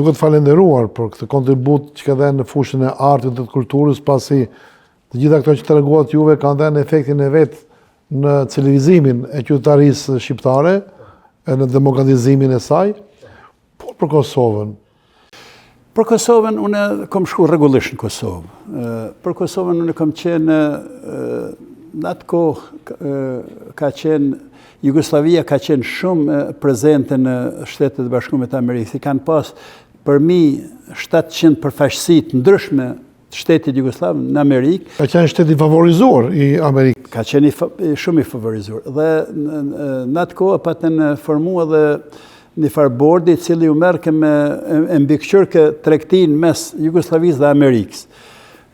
duket falenderuar për këtë kontribut që ka dhënë në fushën e artit dhe të kulturës, pasi të gjitha këto që treguat juve kanë dhënë efektin e vet në televizimin e qytetarisë shqiptare, në demokratizimin e saj, por për Kosovën. Për Kosovën, unë kam shku rregullisht në Kosovë. Për Kosovën, unë kam qenë, në atë kohë ka qenë, Jugoslavia ka qenë shumë prezente në Shtetet e Bashkuara të Amerikës. Kanë pas për mi 700 përfaqësi të ndryshme të shtetit Jugosllav në Amerikë. Ka qenë shteti favorizuar i Amerikës. Ka qenë shumë i favorizuar. Dhe në atë kohë patën formua dhe një farë bordi i cili u merke me mbikëqyrë kë tregtin mes Jugosllavisë dhe Amerikës.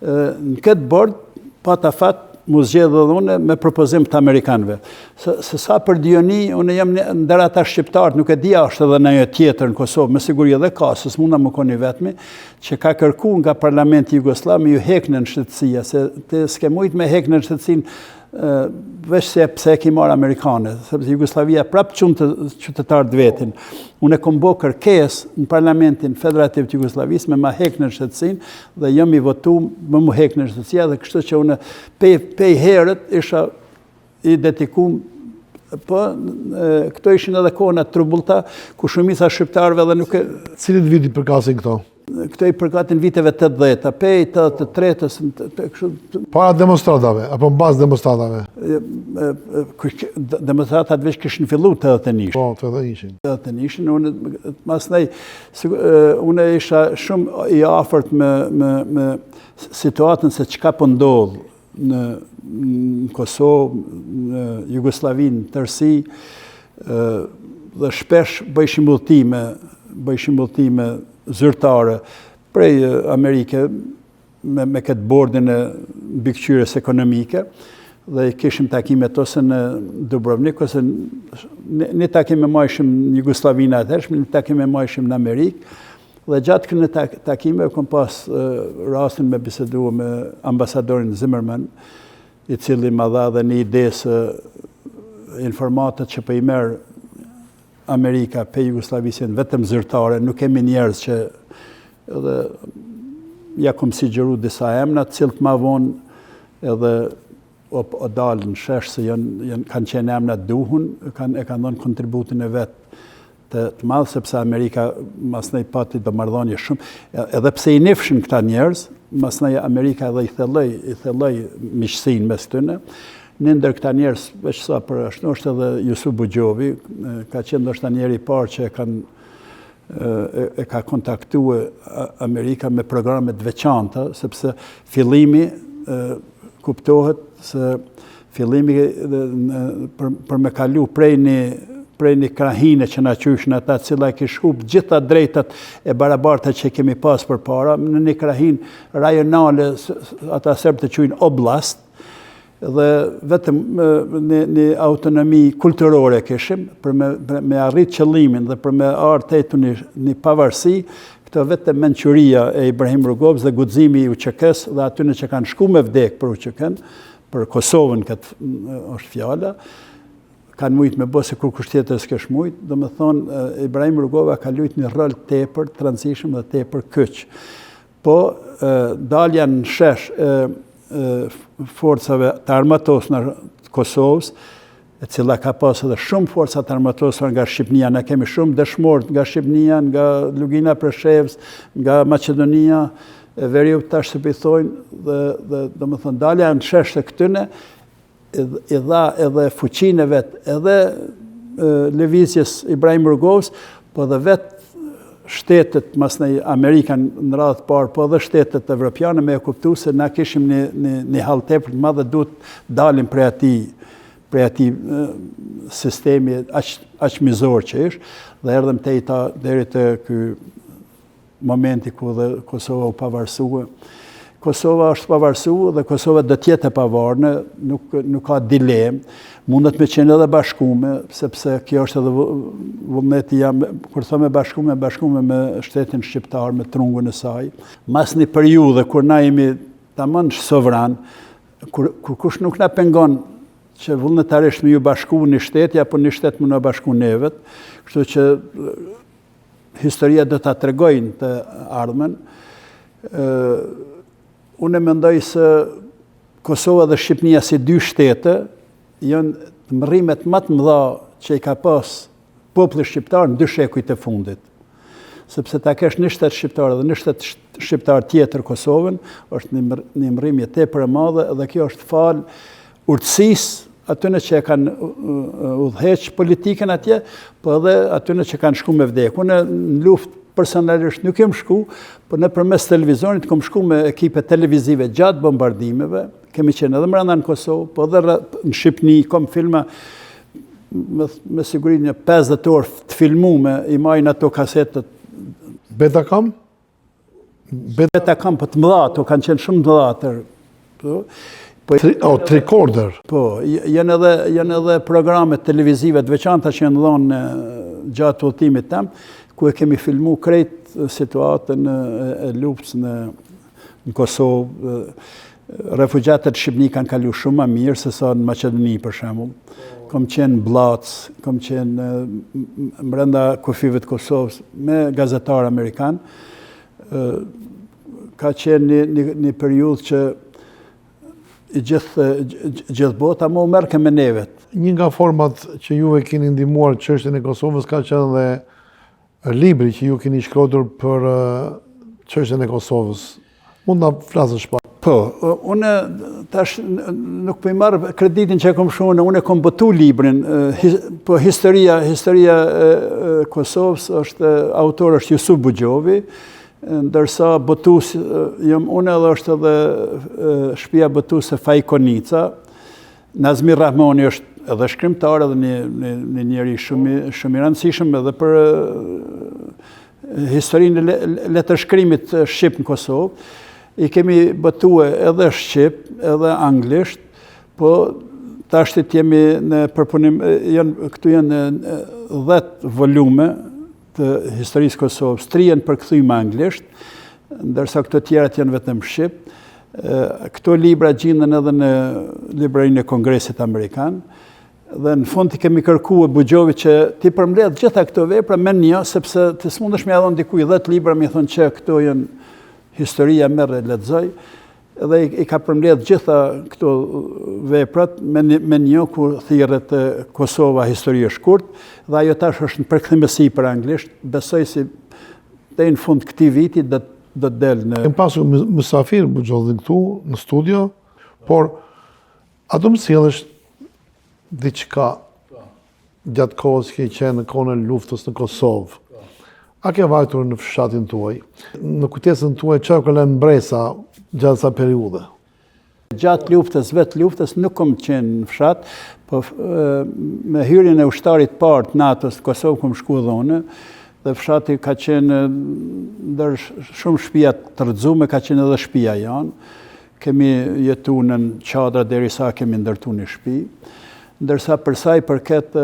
Në këtë bord pata fat mu zgjedhë dhe une me propozim të Amerikanëve. Se sa për Dioni, unë jam ndër ata shqiptarët, nuk e dia është edhe në një tjetër në Kosovë, me siguri edhe ka, se s'muna më koni vetmi, që ka kërku nga Parlamenti Jugoslav me ju heknë në shtetësia, se të s'ke mujt me heknë në shtetësin veç se pse e ki marë Amerikane, sepse Jugoslavia prapë qunë të qytetarët vetin. Unë e kom bo kërkes në Parlamentin Federativ të Jugoslavisë me ma hek në shtetësin dhe jam i votu me mu hek në shtetësia dhe kështu që unë pej herët isha i dedikum, po këto ishin edhe kohën atë trubullta ku shumica shqiptarëve dhe nuk e... Cilit viti përkasin këto? Këto i përkatin viteve 80, pej 83-ës... Para demonstratave, apo në bazë demonstratave? Demonstratat veç këshin fillu të 81. Po, të 81. Të 81, masnej, unë isha shumë i afërt me situatën se qka po ndodhë në Kosovë, në Jugoslavinë, në tërsi, dhe shpesh bëjshim udhëtime zyrtare prej Amerike me këtë bordin e mbikëqyrjes ekonomike dhe kishim takimet ose në Dubrovnik ose një takim e majshim në Jugoslavinë atëhershme, një takim e majshim në Amerikë dhe gjatë kënë takime kom pas rastin me bisedu me ambasadorin Zimmerman i cili ma dha dhe një ide se informatat që për i merë Amerika pe Jugoslavisën vetëm zyrtare, nuk kemi njerëz që edhe ja kom sigjeru disa emna, cilët ma vonë edhe o dalë në shesh se kanë qenë emna duhun, e kanë dhënë kontributin e vetë të madhë, sepse Amerika masnej pati do mardhonje shumë, edhe pse i nifshin këta njerëz, masnej Amerika edhe i thelloj miqësinë mes këtyne. Në ndër këta njerës, veç sa për është edhe Jusuf Bugjovi, ka qenë ndoshta njeri i parë që e ka kontaktue Amerika me programet veçanta, sepse fillimi kuptohet se fillimi për me kalu prej një krahine që na qyshin ata cila e kish hup gjitha drejtat e barabarta që kemi pas për para, në një krahin rajonale, ata serb të quajnë oblast, dhe vetëm një autonomi kulturore kishim për me arrit qëllimin dhe për me artetu një pavarësi, këto vetëm menquria e Ibrahim Rugobës dhe guximi i UÇK-s dhe atyne që kanë shku me vdek për UÇK-n, për Kosovën këtë është fjala, kanë mujtë me bo se kur kusht tjetër s'kesh mujtë, dhe me thonë Ibrahim Rugova ka lujt një rol tepër transition dhe tepër kyç. Po dalja në shesh forcave të armatosur në Kosovës, e cila ka pas edhe shumë forcat të armatosura nga Shqipnia, ne kemi shumë dëshmorë nga Shqipnia, nga Lugina Preshevës, nga Macedonia, e veriut tash se pithojnë dhe do më thënë dalja në shesh të këtyne, i dha edhe fuqinë e vetë, edhe lëvizjes Ibrahim Rugovës, po dhe vetë shtetet, mas në Amerikan në radhë parë, po dhe shtetet evropiane me e kuptu se na kishim një hall tepër të madhe duhet dalim prej ati sistemi aq mizor që ish, dhe erdhem te i ta deri të ky momenti ku dhe Kosova u pavarësua. Kosova është pavarësua dhe Kosova do tjetë e pavarëne, nuk ka dilem, mundet me qenë edhe bashkume, sepse kjo është edhe vullneti jam, kur thome bashkume me shtetin shqiptar, me trungun e saj. Mas një periudhe, kur na jemi tamam sovran, kur kush nuk na pengon që vullnetarisht me ju bashku një shteti, apo një shtet më në bashku nevet, kështu që historia do ta tregojnë të ardhmen. Unë mendoj se Kosova dhe Shqipënia si dy shtete janë mërrimet më të mëdha që i ka pas populli shqiptar në 2 shekujt e fundit. Sepse ta kesh një shtet shqiptar dhe një shtet shqiptar tjetër Kosovën, është një mërrimje tepër e madhe dhe kjo është fal urtësisë atyne që e kanë udhëheq politikën atje, po edhe atyne që kanë shku me vdekje. Unë në luftë personalisht nuk jam shku, por nëpërmes televizionit kam shku me ekipe televizive gjatë bombardimeve. Kemi qenë edhe brenda në Kosovë, po edhe në Shqipëni, kam filma me siguri një 50 orë të filmume, i majnë ato kasetët. Betacam? Betacam, po të mëdha, ato kanë qenë shumë të mëdha. Tricorder. Po, janë edhe programe televizive të veçanta që janë dhënë gjatë udhëtimit tem, ku e kemi filmu krejt situatën e luftës në Kosovë. Refugjatët Shqipëni kanë kalu shumë më mirë se sa në Maqedoni, për shembull. Kam qenë Blac, kam qenë brenda kufive të Kosovës me gazetar amerikan. Ka qenë një periudhë që i gjithë bota më u merke me nevet. Një nga format që juve keni ndihmuar çështjen e Kosovës ka qenë dhe libri që ju keni shkruar për çështjen e Kosovës. Mund na flasësh pak? Po, unë tash nuk po i marr kreditin që e kam shkruar, unë e kam botu librin, po historia e Kosovës është autor është Jusuf Bugjovi, ndërsa botus jam unë edhe është edhe shtëpia botuese Fajkonica. Nazmir Rahmoni është edhe shkrimtar edhe një njeri shumë i rëndësishëm edhe për historinë e letërshkrimit shqip në Kosovë. I kemi botue edhe shqip, edhe anglisht, po tashtit jemi në përpunim, këtu janë 10 volume të historisë Kosovës, 3 janë përkthyer anglisht, ndërsa këto tjerat janë vetëm shqip. Këto libra gjenden edhe në librarinë e Kongresit Amerikan. Dhe në fund i kemi kërkuar Bugjovi që ti përmbledh gjitha këto vepra me një, sepse të smundesh me ia dhënë dikujt 10 libra, më thonë që këto janë historia merr e lexoj, dhe i ka përmbledh gjitha këto veprat me një ku thirret Kosova histori e shkurt, dhe ajo tash është në përkthimësi për anglisht. Besoj si deri në fund këtij viti do të del në. Kem pasur mysafir Bugjovi këtu në studio, por a do më sjellësh diçka gjatë kohës që qenë në kohën e luftës në Kosovë? A ke vajtur në fshatin tuaj? Në kujtesën tuaj çfarë ka lënë mbresa gjatë sa periudhe? Gjatë vetë luftës nuk kam qenë në fshat, po me hyrjen e ushtarit parë të NATO-s në Kosovë kam shkuar edhe unë, dhe fshati ka qenë ndër shumë shtëpia të rrëzuar, ka qenë edhe shtëpia janë. Kemi jetuar në çadra derisa kemi ndërtuar një shtëpi. Ndërsa për sa i përket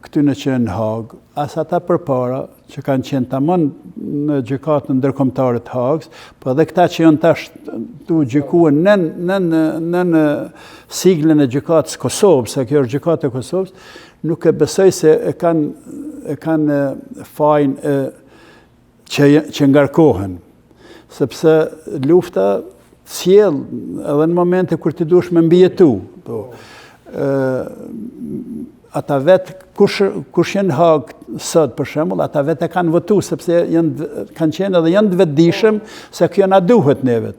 këtyne që në Hagë, as ata përpara që kanë qenë tamam në gjykatën ndërkombëtare të Hagës, po edhe këta që janë tash tu gjykuar në siglën e gjykatës Kosovës, se kjo është gjykatë e Kosovës, nuk e besoj se e kanë fajin që ngarkohen, sepse lufta sjell edhe në momente kur ti duhesh me mbijetu. Ata vetë, kush janë Hagë sot për shembull, ata vetë e kanë votu, sepse kanë qenë edhe janë të vetëdijshëm se kjo na duhet neve.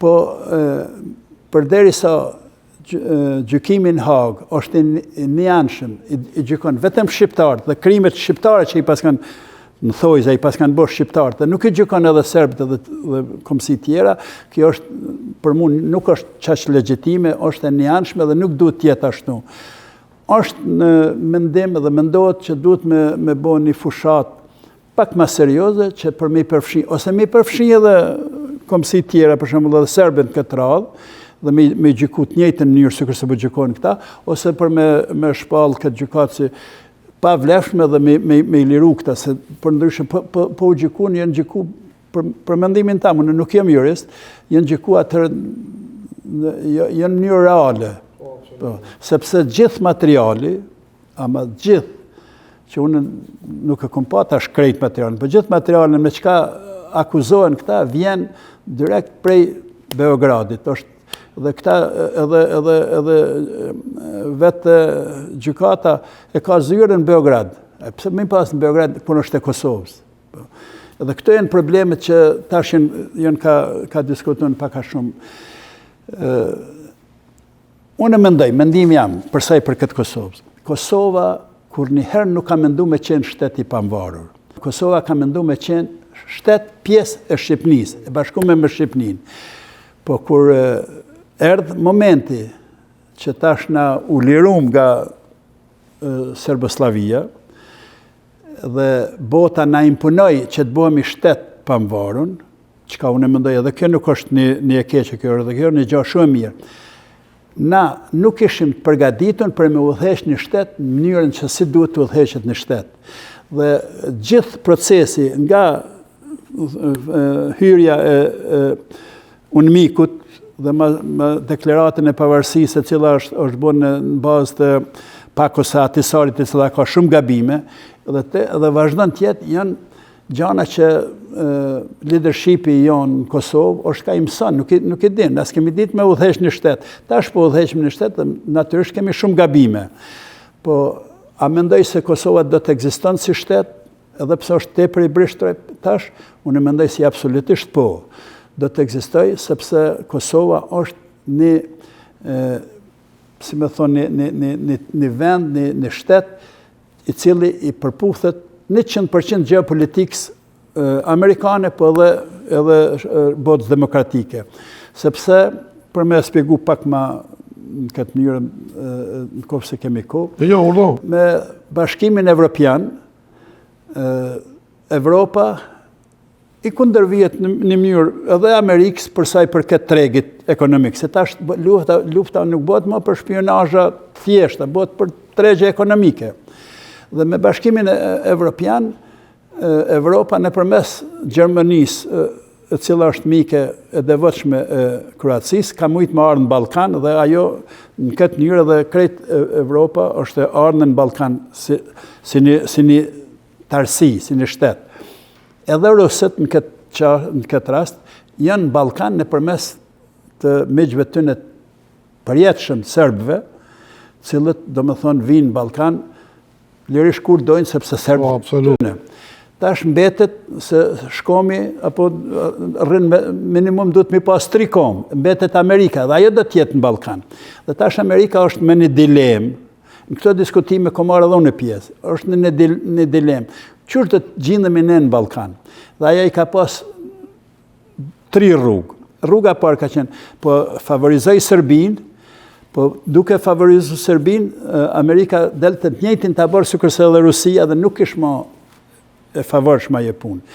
Po përderisa gjykimi në Hagë është i njanshëm, i gjykon vetëm shqiptarët dhe krimet shqiptare që i paskan në thojza, i paskan bërë shqiptarët, dhe nuk i gjykon edhe serbët dhe komsi tjera, kjo është, për mu nuk është qaq legjitime, është e njanshme dhe nuk duhet tjetë ashtu. Është në mendim dhe mendohet që duhet me bo një fushat pak ma serioze që për me i përfshi, ose me i përfshi edhe komsi tjera, për shembull edhe serbën këtë radhë, dhe me gjyku të njëjtën mënyrë sikur se po gjykojnë këta, ose për me shpall këtë gjykatë si pa vlefshme dhe me i liru këta, se për ndryshe po u gjykun, janë gjyku për mendimin tamë, unë nuk jam jurist, janë gjyku atër, janë mënyrë reale, sepse gjithë materiali, ama gjithë që unë nuk e kom pa tash krejt materialin, për gjithë materialin me çka akuzohen këta vjen direkt prej Beogradit. Dhe këta edhe vetë gjykata e ka zyrën në Beograd. Pse më pas në Beograd kur është e Kosovës. Edhe këto janë problemet që tash janë ka diskutuar pak a shumë. Unë mendoj, mendim jam për sa i përket Kosovës. Kosova kur njëherë nuk ka mendu me qenë shtet i pavarur. Kosova ka mendu me qenë shtet pjesë e Shqipënisë, e bashkuar me Shqipëninë. Po kur erdhë momenti që tash na u lirum nga Serboslavia dhe bota na impunoi që të bëhemi shtet pavarur, çka unë mendoj edhe kjo nuk është një e keqe, kjo edhe kjo një gjë shumë e mirë. Na nuk ishim të përgatitur për me udhëheq një shtet në mënyrën që si duhet të udhëheqet një shtet. Dhe gjithë procesi nga hyrja e UNMIK-ut dhe me deklaratën e pavarësisë e cila është bërë në bazë të Pakos së Atisarit, e cila ka shumë gabime, dhe vazhdon të jetë janë gjana që leadershipi jonë në Kosovë është ka i mëson, nuk i din, as kemi ditë me udhëheq një shtet. Tash po udhëheqim një shtet, natyrisht kemi shumë gabime. Po, a mendoj se Kosova do të ekziston si shtet, edhe pse është tepër i brishtur tash, unë mendoj si absolutisht po. Do të ekzistoj, sepse Kosova është një, si me thonë, një vend, një shtet, i cili i përputhet 100% geopolitikës amerikane, po edhe botës demokratike. Sepse, për me spjegu pak ma në këtë mënyrë, në kohë se kemi kohë, me bashkimin evropian, Evropa i kundërvihet në mënyrë edhe Amerikës për sa i përket tregit ekonomik. Se tash lufta nuk bëhet më për shpionazha thjeshta, bëhet për tregje ekonomike. Dhe me bashkimin evropian, Evropa nëpërmes Gjermanisë, e cila është mike e devotshme e Kroacisë, ka mujtë më ardhur në Ballkan dhe ajo në këtë mënyrë edhe krejt Evropa është ardhur në Ballkan si një tarësi, si një shtet. Edhe rusët në këtë rast janë në Ballkan nëpërmes të miqve tyre përjetshëm serbëve, cilët domethënë vinë në Ballkan lirisht kur dojnë sepse serbë. Tash mbetet se shkomi, apo rrinë minimum duhet mi pas 3 komë, mbetet Amerika, dhe ajo do t'jetë në Ballkan. Dhe tash Amerika është me një dilemë, në këto diskutime ko marrë edhe unë pjesë, është një dilemë. Qërë të gjindemi ne në Ballkan? Dhe ajo i ka pas 3 rrugë. Rruga parë ka qenë, po favorizoj Serbinë, po duke favorizuar Serbinë, Amerika del të njëjtin tabor sikurse edhe Rusia dhe nuk ishte më e favorshme ajo punë.